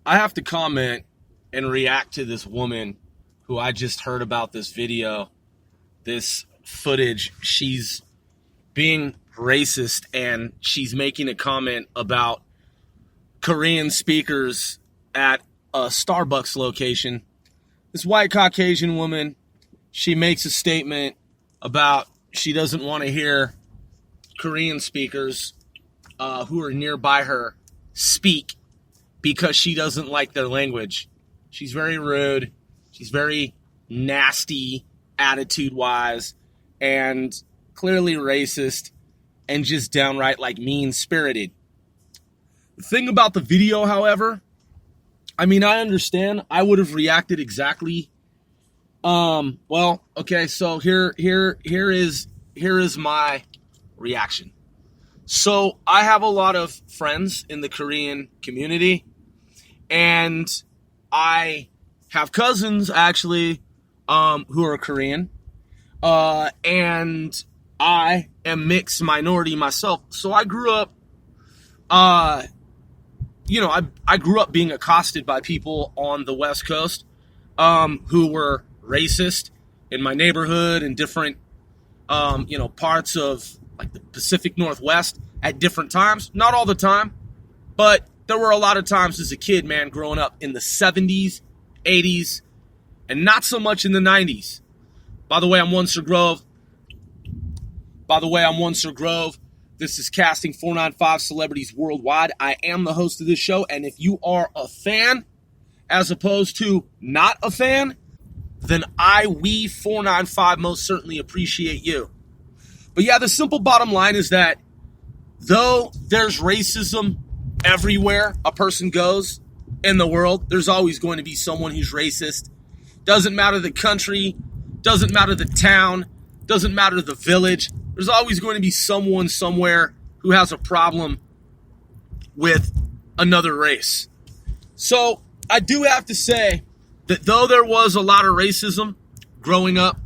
I have to comment and react to this woman who I just heard about this video, this footage. She's being racist and she's making a comment about Korean speakers at a Starbucks location. This white Caucasian woman, she makes a statement about she doesn't want to hear Korean speakers who are nearby her speak because she doesn't like their language. She's very rude. She's very nasty attitude-wise and clearly racist and just downright like mean-spirited. The thing about the video, however, I mean, I understand. I would have reacted exactly. Well, okay, so here is my reaction. So I have a lot of friends in the Korean community, and I have cousins actually who are Korean, and I am mixed minority myself. So I grew up, I grew up being accosted by people on the West Coast who were racist in my neighborhood and different, parts of like the Pacific Northwest at different times. Not all the time, but there were a lot of times as a kid, man, growing up in the 70s, 80s, and not so much in the 90s. By the way, I'm One Sir Grove. This is Casting 495 Celebrities Worldwide. I am the host of this show, and if you are a fan, as opposed to not a fan, then we 495 most certainly appreciate you. But yeah, the simple bottom line is that though there's racism everywhere a person goes in the world, there's always going to be someone who's racist. Doesn't matter the country, doesn't matter the town, doesn't matter the village. There's always going to be someone somewhere who has a problem with another race. So I do have to say that though there was a lot of racism growing up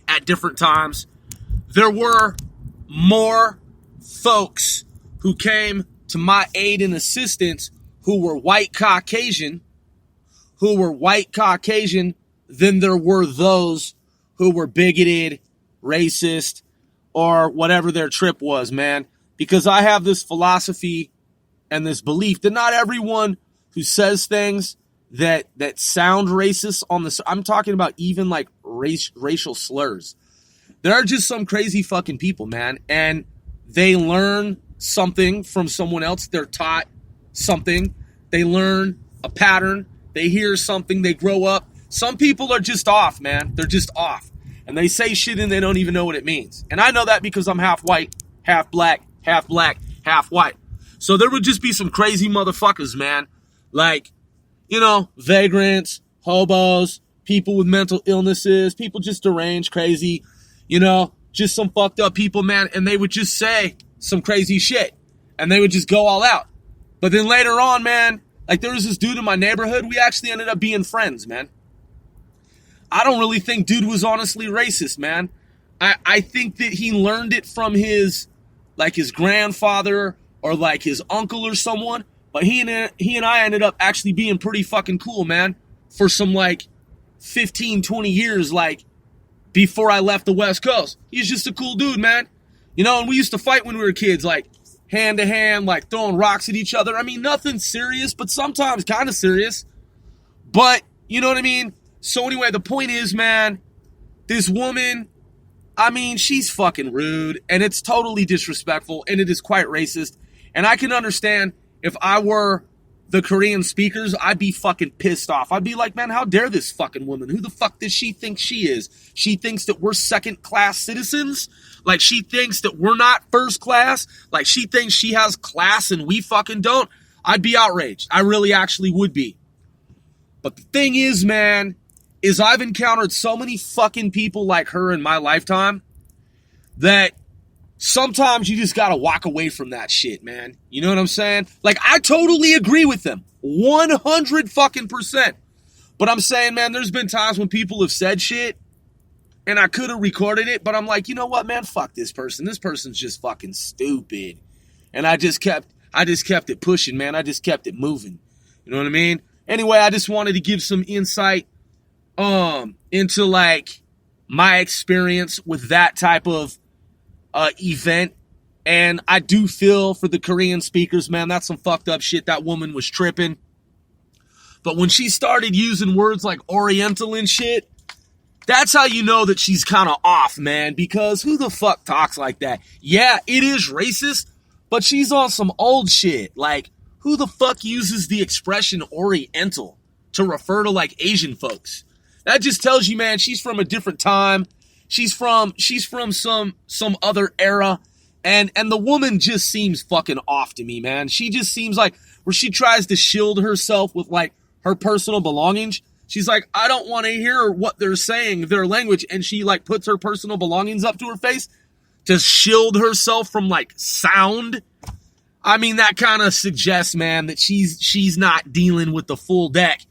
at different times, there were more folks who came to my aid and assistance who were white Caucasian than there were those who were bigoted, racist, or whatever their trip was, man. Because I have this philosophy and this belief that not everyone who says things that sound racist I'm talking about even like racial slurs. There are just some crazy fucking people, man. And they learn something from someone else. They're taught something. They learn a pattern. They hear something. They grow up. Some people are just off, man. They're just off. And they say shit and they don't even know what it means. And I know that because I'm half white, half black, half white. So there would just be some crazy motherfuckers, man. Like, vagrants, hobos, people with mental illnesses, people just deranged, crazy, just some fucked up people, man. And they would just say some crazy shit. And they would just go all out. But then later on, man, like there was this dude in my neighborhood. We actually ended up being friends, man. I don't really think dude was honestly racist, man. I think that he learned it from his grandfather or like his uncle or someone. But he and I ended up actually being pretty fucking cool, man, for some like 15, 20 years, like before I left the West Coast. He's just a cool dude, man. And we used to fight when we were kids, like hand to hand, like throwing rocks at each other. I mean, nothing serious, but sometimes kind of serious. But you know what I mean? So anyway, the point is, man, this woman, I mean, she's fucking rude and it's totally disrespectful and it is quite racist. And I can understand if I were the Korean speakers, I'd be fucking pissed off. I'd be like, man, how dare this fucking woman? Who the fuck does she think she is? She thinks that we're second-class citizens? Like she thinks that we're not first class? Like she thinks she has class and we fucking don't? I'd be outraged. I really actually would be. But the thing is, man, is I've encountered so many fucking people like her in my lifetime that sometimes you just gotta walk away from that shit, man. You know what I'm saying? Like, I totally agree with them. 100 fucking %. But I'm saying, man, there's been times when people have said shit and I could have recorded it, but I'm like, you know what, man? Fuck this person. This person's just fucking stupid. And I just kept it pushing, man. I just kept it moving. You know what I mean? Anyway, I just wanted to give some insight into like my experience with that type of event. And I do feel for the Korean speakers, man, that's some fucked up shit. That woman was tripping. But when she started using words like Oriental and shit, that's how you know that she's kind of off, man. Because who the fuck talks like that? Yeah, it is racist, but she's on some old shit. Like, who the fuck uses the expression Oriental to refer to like Asian folks? That just tells you, man, she's from a different time. She's from some other era. And the woman just seems fucking off to me, man. She just seems like where she tries to shield herself with like her personal belongings. She's like, I don't want to hear what they're saying, their language. And she like puts her personal belongings up to her face to shield herself from like sound. I mean, that kind of suggests, man, that she's not dealing with the full deck.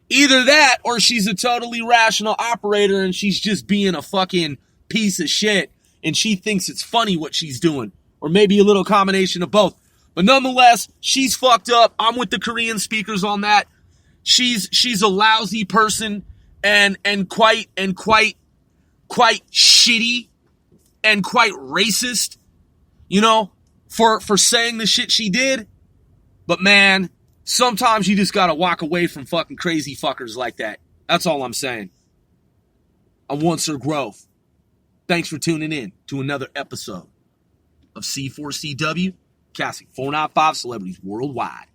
Either that or she's a totally rational operator and she's just being a fucking piece of shit and she thinks it's funny what she's doing. Or maybe a little combination of both. But nonetheless, she's fucked up. I'm with the Korean speakers on that. She's a lousy person and quite shitty and quite racist, you know, for saying the shit she did. But man, sometimes you just gotta walk away from fucking crazy fuckers like that. That's all I'm saying. I'm one Sir Grove. Thanks for tuning in to another episode of C4CW, casting 495 celebrities worldwide.